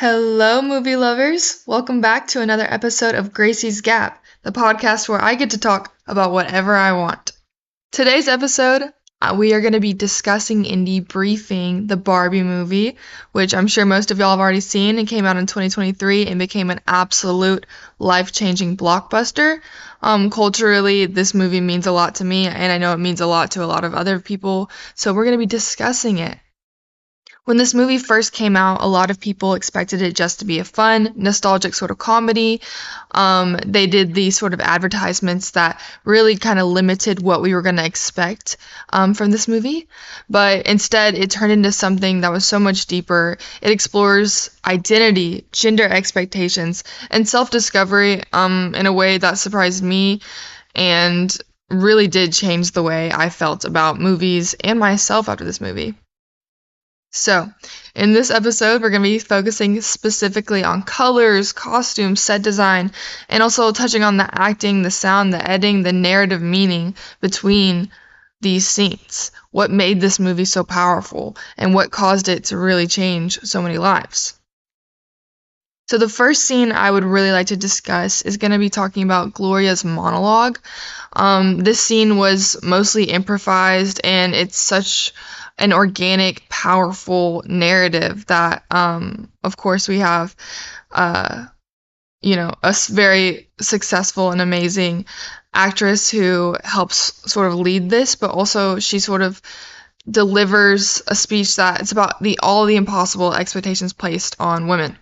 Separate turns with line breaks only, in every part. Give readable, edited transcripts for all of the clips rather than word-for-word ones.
Hello, movie lovers. Welcome back to another episode of Gracie's Gap, the podcast where I get to talk about whatever I want. Today's episode, we are going to be discussing and debriefing the Barbie movie, which I'm sure most of y'all have already seen. It came out in 2023 and became an absolute life-changing blockbuster. Culturally, this movie means a lot to me, and I know it means a lot to a lot of other people, so we're going to be discussing it. When this movie first came out, a lot of people expected it just to be a fun, nostalgic sort of comedy. They did these sort of advertisements that really kind of limited what we were going to expect from this movie. But instead, it turned into something that was so much deeper. It explores identity, gender expectations, and self-discovery in a way that surprised me and really did change the way I felt about movies and myself after this movie. So, in this episode, we're going to be focusing specifically on colors, costumes, set design, and also touching on the acting, the sound, the editing, the narrative meaning between these scenes. What made this movie so powerful, and what caused it to really change so many lives. So the first scene I would really like to discuss is going to be talking about Gloria's monologue. This scene was mostly improvised, and it's such an organic, powerful narrative that, of course, we have, a very successful and amazing actress who helps sort of lead this, but also she sort of delivers a speech that it's about all the impossible expectations placed on women.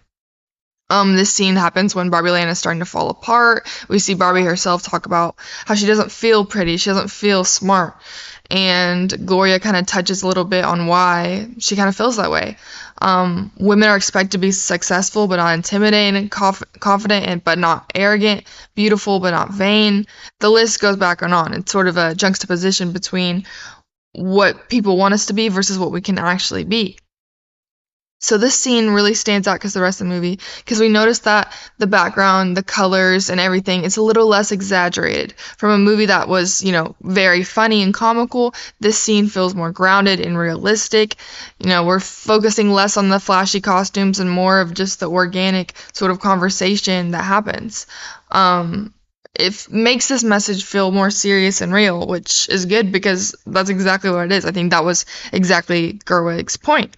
This scene happens when Barbie Land is starting to fall apart. We see Barbie herself talk about how she doesn't feel pretty, she doesn't feel smart. And Gloria kind of touches a little bit on why she kind of feels that way. Women are expected to be successful but not intimidating, confident but not arrogant, beautiful but not vain. The list goes back and on. It's sort of a juxtaposition between what people want us to be versus what we can actually be. So this scene really stands out because the rest of the movie, because we notice that the background, the colors, and everything is a little less exaggerated. From a movie that was, very funny and comical, this scene feels more grounded and realistic. We're focusing less on the flashy costumes and more of just the organic sort of conversation that happens. It makes this message feel more serious and real, which is good because that's exactly what it is. I think that was exactly Gerwig's point.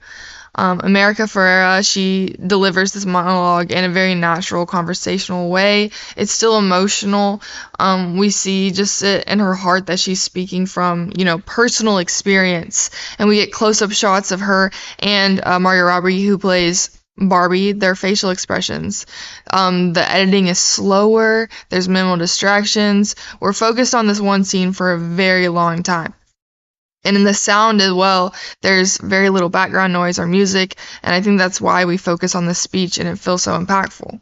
America Ferrera, she delivers this monologue in a very natural, conversational way. It's still emotional. We see just it in her heart that she's speaking from, personal experience. And we get close-up shots of her and Margot Robbie, who plays Barbie, their facial expressions. The editing is slower. There's minimal distractions. We're focused on this one scene for a very long time. And in the sound as well, there's very little background noise or music, and I think that's why we focus on the speech and it feels so impactful.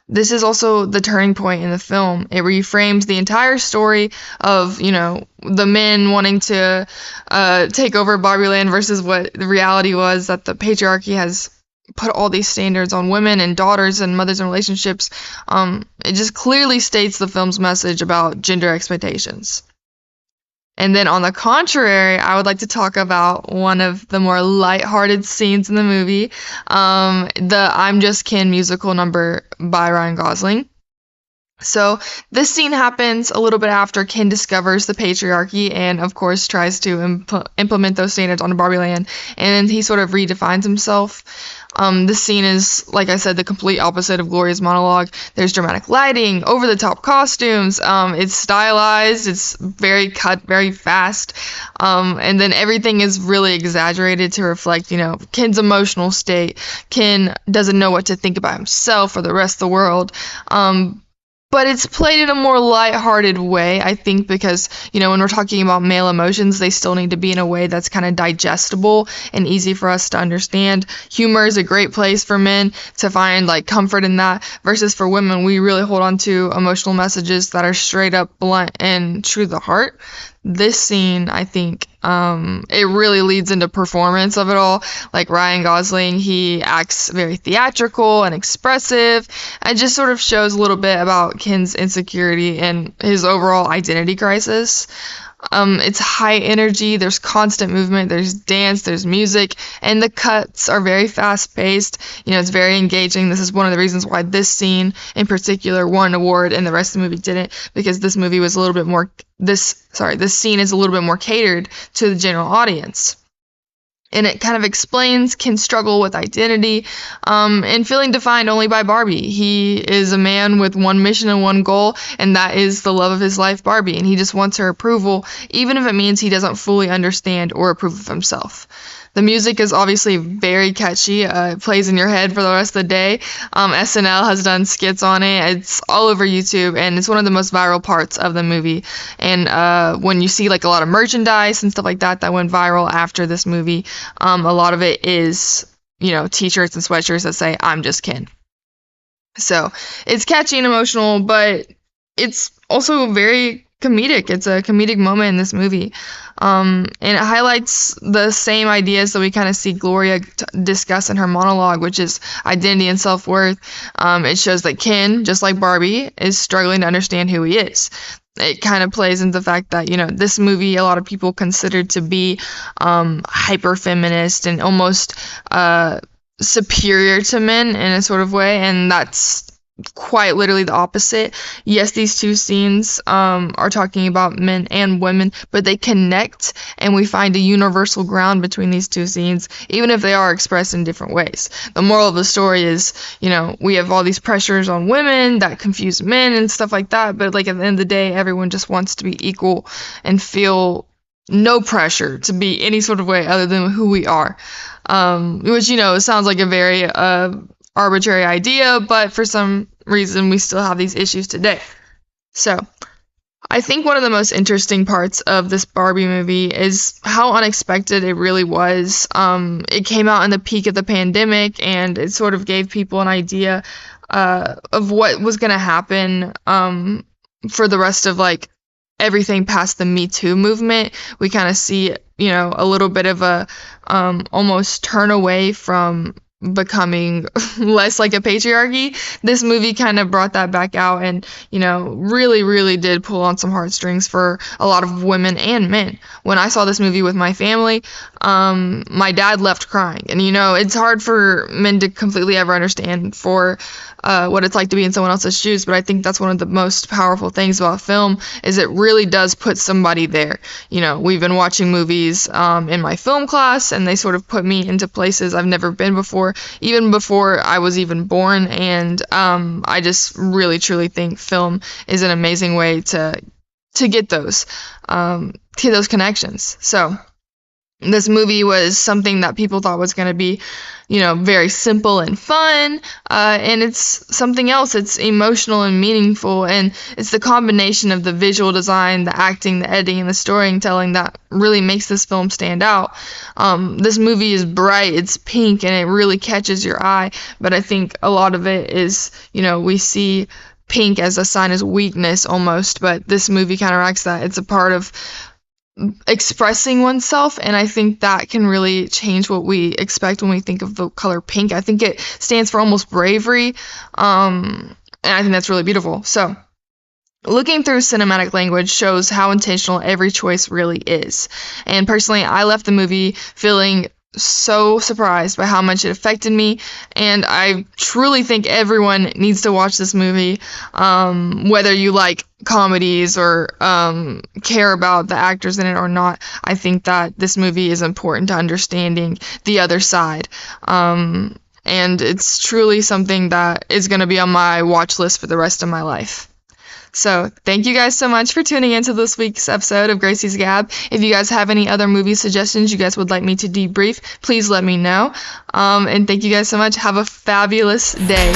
This is also the turning point in the film. It reframes the entire story of, the men wanting to take over Barbie Land versus what the reality was, that the patriarchy has put all these standards on women and daughters and mothers and relationships. It just clearly states the film's message about gender expectations. And then on the contrary, I would like to talk about one of the more lighthearted scenes in the movie, the I'm Just Ken musical number by Ryan Gosling. So this scene happens a little bit after Ken discovers the patriarchy and, of course, tries to implement those standards onto Barbie Land, and he sort of redefines himself. This scene is, like I said, the complete opposite of Gloria's monologue. There's dramatic lighting, over-the-top costumes, it's stylized, it's very cut, very fast, and then everything is really exaggerated to reflect, Ken's emotional state. Ken doesn't know what to think about himself or the rest of the world. But it's played in a more lighthearted way, I think, because, when we're talking about male emotions, they still need to be in a way that's kind of digestible and easy for us to understand. Humor is a great place for men to find, comfort in that, versus for women, we really hold on to emotional messages that are straight up blunt and true to the heart. This scene, I think, it really leads into performance of it all. Like Ryan Gosling, he acts very theatrical and expressive. It just sort of shows a little bit about Ken's insecurity and his overall identity crisis. It's high energy, there's constant movement, there's dance, there's music, and the cuts are very fast-paced. It's very engaging. This is one of the reasons why this scene in particular won an award and the rest of the movie didn't, because this movie was a little bit more, this scene is a little bit more catered to the general audience. And it kind of explains Ken's struggle with identity and feeling defined only by Barbie. He is a man with one mission and one goal, and that is the love of his life, Barbie. And he just wants her approval, even if it means he doesn't fully understand or approve of himself. The music is obviously very catchy. It plays in your head for the rest of the day. SNL has done skits on it. It's all over YouTube, and it's one of the most viral parts of the movie. And when you see like a lot of merchandise and stuff like that went viral after this movie, a lot of it is, t-shirts and sweatshirts that say, "I'm just Ken." So it's catchy and emotional, but it's also very comedic. It's a comedic moment in this movie. And it highlights the same ideas that we kind of see Gloria discuss in her monologue, which is identity and self-worth. It shows that Ken, just like Barbie, is struggling to understand who he is. It kind of plays into the fact that, this movie, a lot of people considered to be hyper-feminist and almost superior to men in a sort of way, and that's quite literally the opposite. Yes, these two scenes are talking about men and women, but they connect, and we find a universal ground between these two scenes, even if they are expressed in different ways. The moral of the story is, we have all these pressures on women that confuse men and stuff like that, but like at the end of the day, everyone just wants to be equal and feel no pressure to be any sort of way other than who we are. Which, sounds like a very arbitrary idea, but for some reason we still have these issues today. So I think one of the most interesting parts of this Barbie movie is how unexpected it really was. It came out in the peak of the pandemic, and it sort of gave people an idea of what was going to happen for the rest of like everything past the Me Too movement. We kind of see, a little bit of a almost turn away from becoming less like a patriarchy. This movie kind of brought that back out and, really, really did pull on some heartstrings for a lot of women and men. When I saw this movie with my family, my dad left crying. And, it's hard for men to completely ever understand for what it's like to be in someone else's shoes, but I think that's one of the most powerful things about film is it really does put somebody there. We've been watching movies in my film class, and they sort of put me into places I've never been before, even before I was even born, and I just really truly think film is an amazing way to get those connections. So this movie was something that people thought was going to be, very simple and fun, and it's something else. It's emotional and meaningful, and it's the combination of the visual design, the acting, the editing, and the storytelling that really makes this film stand out. This movie is bright, it's pink, and it really catches your eye, but I think a lot of it is, we see pink as a sign of weakness almost, but this movie counteracts that. It's a part of expressing oneself, and I think that can really change what we expect when we think of the color pink. I think it stands for almost bravery, and I think that's really beautiful. So looking through cinematic language shows how intentional every choice really is, and personally I left the movie feeling so surprised by how much it affected me, and I truly think everyone needs to watch this movie, whether you like comedies or care about the actors in it or not. I think that this movie is important to understanding the other side, and it's truly something that is going to be on my watch list for the rest of my life. So thank you guys so much for tuning into this week's episode of Gracie's Gab. If you guys have any other movie suggestions you guys would like me to debrief, please let me know. And thank you guys so much. Have a fabulous day.